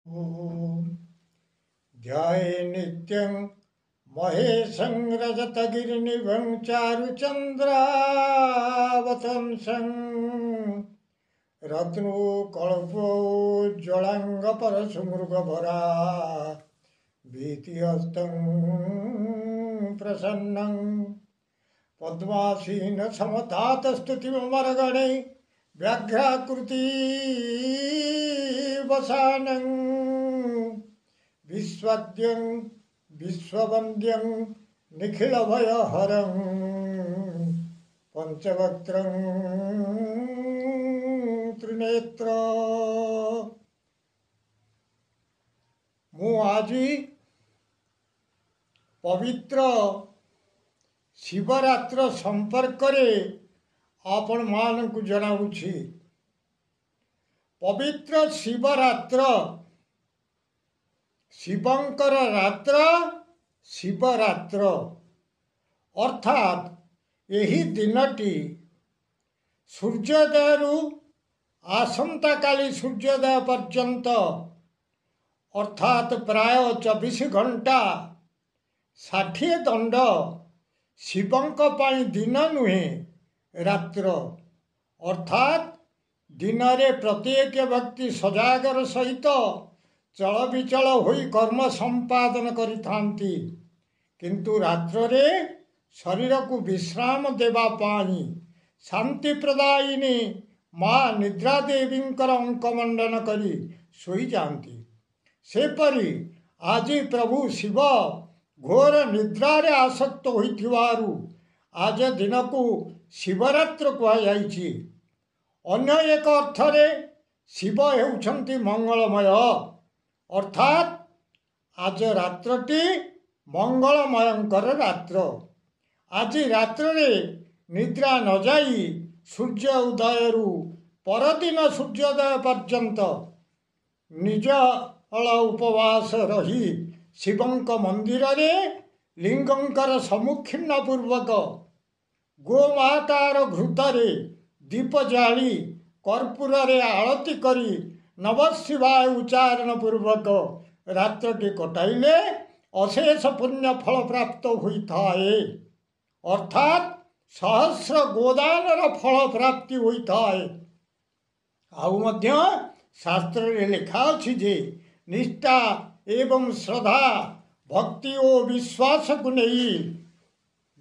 ॐ ध्याये नित्यं महेशं रजतगिरिनिभं चारुचन्द्रावतंसं रत्नोकल्पोज्ज्वलाङ्गपरशुमृगभरा भीतिहस्तं प्रसन्नं पद्मासीनसमतातस्तुतिममरगणे व्याघ्राकृति वसानं विश्वद्यं विश्ववन्द्यं निखिलभयहरं पंचवक्त्रं त्रिनेत्र। मु आजी पवित्र शिवरात्र संपर्क रे आपण मानकु जनाउछि। पवित्र शिवरात्र शिवंकर रात्र शिवरात्र अर्थात यही दिनटी सूर्योदय आसंता काली सूर्योदय पर्यंत अर्थात प्राय 24 घंटा 60 दंड शिवंक पाई दिन नुहे रात्र अर्थात दिन रे प्रत्येक व्यक्ति सजागर सहित चल विचल होई कर्म संपादन करिथांती, किंतु रात्र रे शरीर को विश्राम देवा पाई शांति प्रदायिनी माँ निद्रा देवींकर अंक मंडन करी सोई जाती। सेपरी आज प्रभु शिव घोर निद्रा रे आसक्त होइथिवारु आज दिन को शिवरात्र कहुई। अन्य एक अर्थरे शिव हेउछंती मंगलमय अर्थात आज रात्रटी मंगलमयंकर रात्र। आज रात्र रे निद्रा न जाई सूर्य उदयरु परदिन सूर्योदय पर्यंत निज उपवास रही शिवंक मंदिर रे लिंगंकर सम्मुखीन पूर्वक गोमातार घृतरे दीप जाली कर्पूर रे आरती करी नव शिवाय उच्चारण पूर्वक रात्रटी कटाइले अशेष पुण्य फल प्राप्त होता है अर्थात सहस्र गोदानर फल प्राप्ति होता है। आउ मध्य शास्त्र रे लिखा अछि जे निष्ठा एवं श्रद्धा भक्ति और विश्वास को नहीं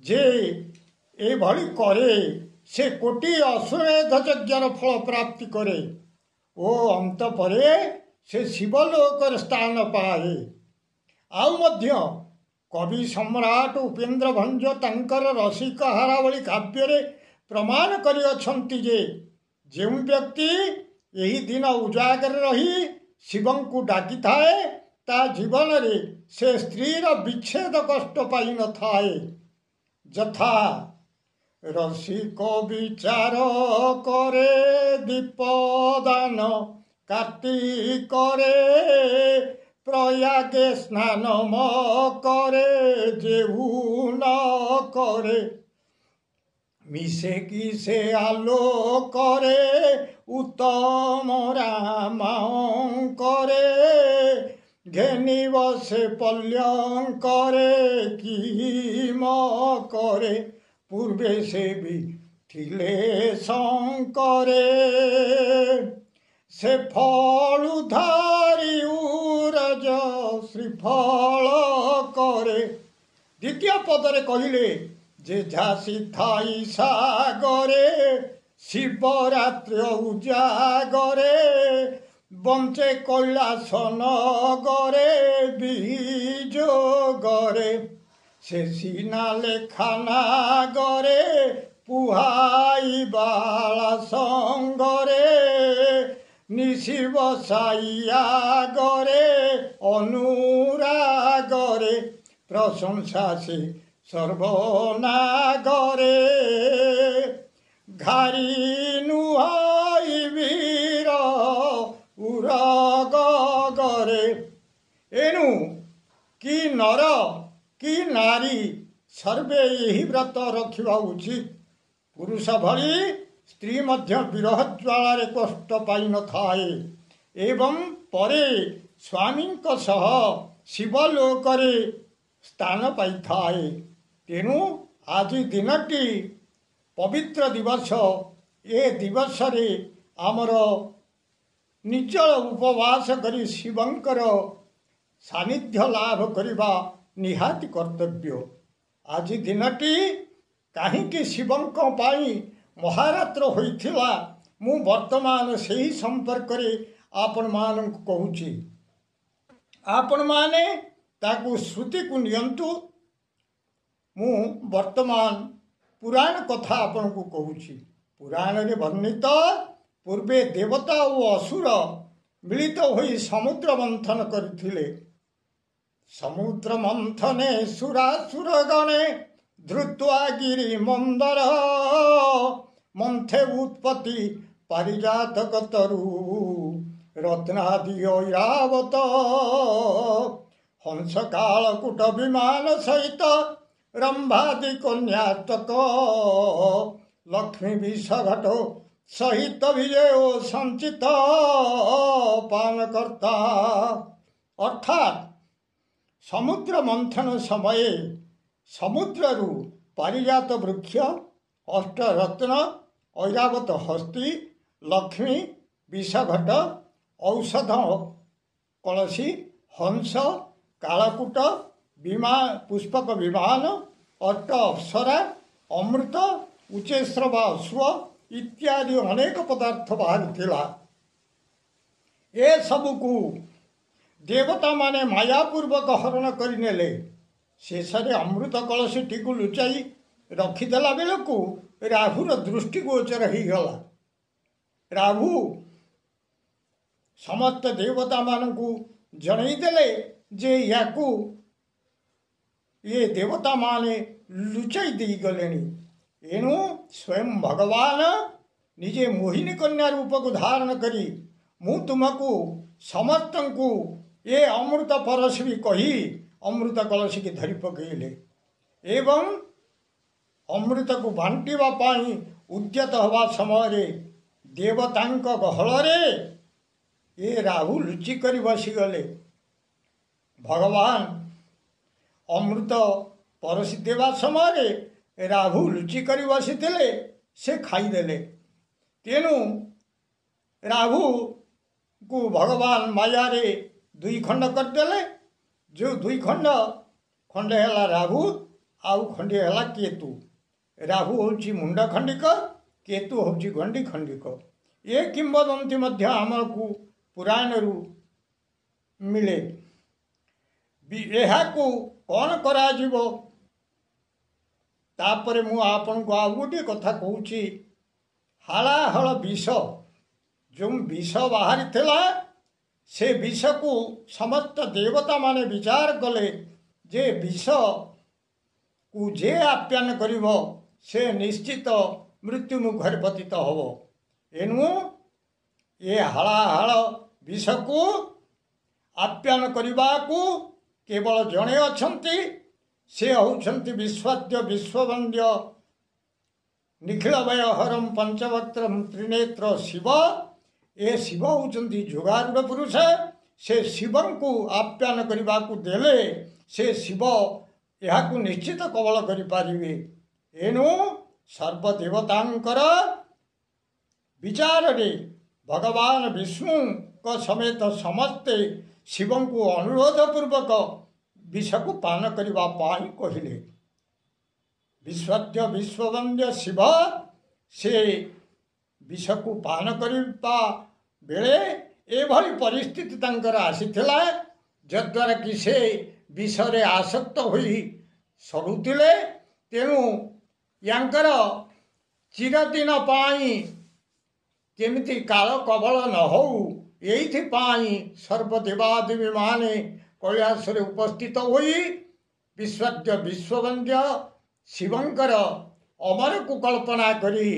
जे ए भली करे से कोटि अश्वमेध यज्ञर फल प्राप्ति करे ओ अंत परे से शिवलोकर स्थान पाए। आउ मध्य कवि सम्राट उपेन्द्र भंज तांकर रसिक हारावली काव्य रे प्रमाण करि अछंती जे जेउ व्यक्ति यही दिन उजागर रही शिवं को डाकी थाए ता जीवन रे से स्त्रीर विच्छेद कष्ट पाई न थाए। जथा रसिक विचार करे दीपदान कार्तिक रे प्रयागे स्नान म करे जेहू न करे मिसे की से आलोक करे उत्तम राम करे घेनी बसे पल्यंकरे की म करे पूर्वे से भी थिले शंकरे से फल धारी उरज श्रीफल करे। द्वितीय पदरे कहले जे झासी थाई सागरे शिवरात्रि उजागरे बंचे कैलास नगरे बीज गरे से सीना लेखाना गरे पुहाई बाला संगरे निशि बसाइया गरे अनुरागरे प्रशंसा से सर्वनागरे घारी नुहाई वीर उरग गरे। एनु कि नर कि नारी सर्वे यही व्रत रखा उचित। पुरुष भली स्त्री मध्य विरह ज्वाला कष्ट पाई न थाए एवं परे स्वामी सह शिवलोकरे स्थान पाई। तेणु आज दिनटी पवित्र दिवस। ए दिवस रे आमर निचल उपवास करी शिवंकर सानिध्य लाभ करवा निहाती कर्तव्य। आज दिनटी कहीं शिवंक पाई महारात्र होइथिला मु वर्तमान सही संपर्क रे आपण मान कहूची। आपण माने ताकू श्रुति को नियंतु। मु वर्तमान पुराण कथा आपण को कहूची। पुराण रे वर्णित पूर्वे देवता और असुर मिलित होई समुद्र मंथन करथिले। समुद्र मंथने सुरासुर गणे धृत्वा गिरि मंदर मंथे उत्पत्ति पारिजातक तरु रत्नादि ऐरावत हंस कालकूट विमान सहित रंभादि कन्यातक लक्ष्मी विषघट सहित विजय संचित पानकर्ता। अर्थात समुद्र मंथन समय समुद्रु पारिजात वृक्ष अष्टरत्न ऐरावत हस्ती लक्ष्मी विषघट औषध कलशी हंस कालकूट विमान पुष्पक विमान अट्ट अप्सरा अमृत उच्चस्रव अश्व इत्यादि अनेक पदार्थ बाहरी। ए सबकू देवता माने मायापूर्वक हरण करनेले। शेषे अमृत कलशीटी को लुचाई रखिदेला बेलू राहुर दृष्टिगोचर हो गला। राहु समस्त देवता मानू जनईदेले जे याकू ये देवता माने लुचाई दे गले। एणु स्वयं भगवान निजे मोहिनी कन्या रूप को धारण करी मु तुमको समस्त को ये अमृत परशवी कही अमृत कलश की धरी पकईले एवं अमृत को बांटिवा पाई उद्यत हवा समय देवतांक गहल ये राहु लुचि कर बसीगले। भगवान अमृत परसी देवा समय राहु लुचि कर बसी से खाईदेले। तेणु राहु को भगवान माया रे दुई खंड करदेले। जो दुई खंड खंडे है राहु आउ खंडे है केतु। राहु होची मुंड खंडिक केतु होची गंडी खंडिक। ये किंवदंती मध्य आमको पुराण रु मिले। यह को कौन करा जीवो तापरे मु आपन को आ गोटे कथा कहूची। हालाहल विष जो विष बाहरी थिला से विष को समस्त देवता माने विचार कले जे विष को जे आप्यान करिवो से निश्चित मृत्यु मुखर पतित हबो। एनु ये हालाहाल विष को आप्यान करने को केवल जड़े अछंती से होउछंती विश्वाद्य विश्ववंद्य निखिल वयहरम पंचवक्त्रम त्रिनेत्र शिव। ए शिव होउछंती जुगारूढ़ पुरुष। से शिवं को आप्यान करने को देले से शिव यह निश्चित कबल करें। एणु सर्वदेवतांकर विचार रे भगवान विष्णु का समेत समस्ते शिवं को अनुरोध पूर्वक विष को पान करने पाई कहले। विश्वाद्य विश्ववंद्य शिव से विष को पान करने बेले एभली परिस्थिति तांकर आसीथिला जद्वारा कि से विषरे आसक्त होई सड़ुतिले। तेणु यांकर चिरदिन पाई केमिति काल कबल न हो यही सर्वदेवादेवी माने कैलासरे उपस्थित होई विश्वाद्य विश्ववंद्य शिवंकर अमर को कल्पना करी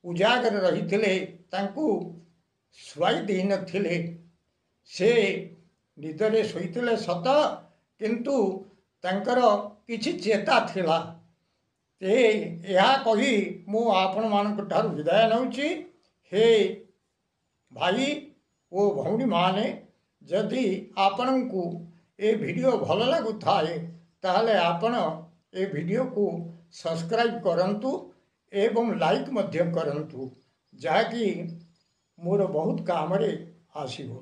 उजागर रही तांकु शुआई दे नथिले। से निदरे शोइतिले सत किंतु तांकर किछि चेता थिला। यह कही मु आपण मानक ठारू विदाय नउची। हे भाई ओ भौणी माने जदि आपणଙ୍କୁ ए वीडियो भल लगुथाए ताहले आपण ए वीडियो को सब्सक्राइब करंतु एवं लाइक मध्य करंतु जहाँकि मोर बहुत काम रे आसीबो।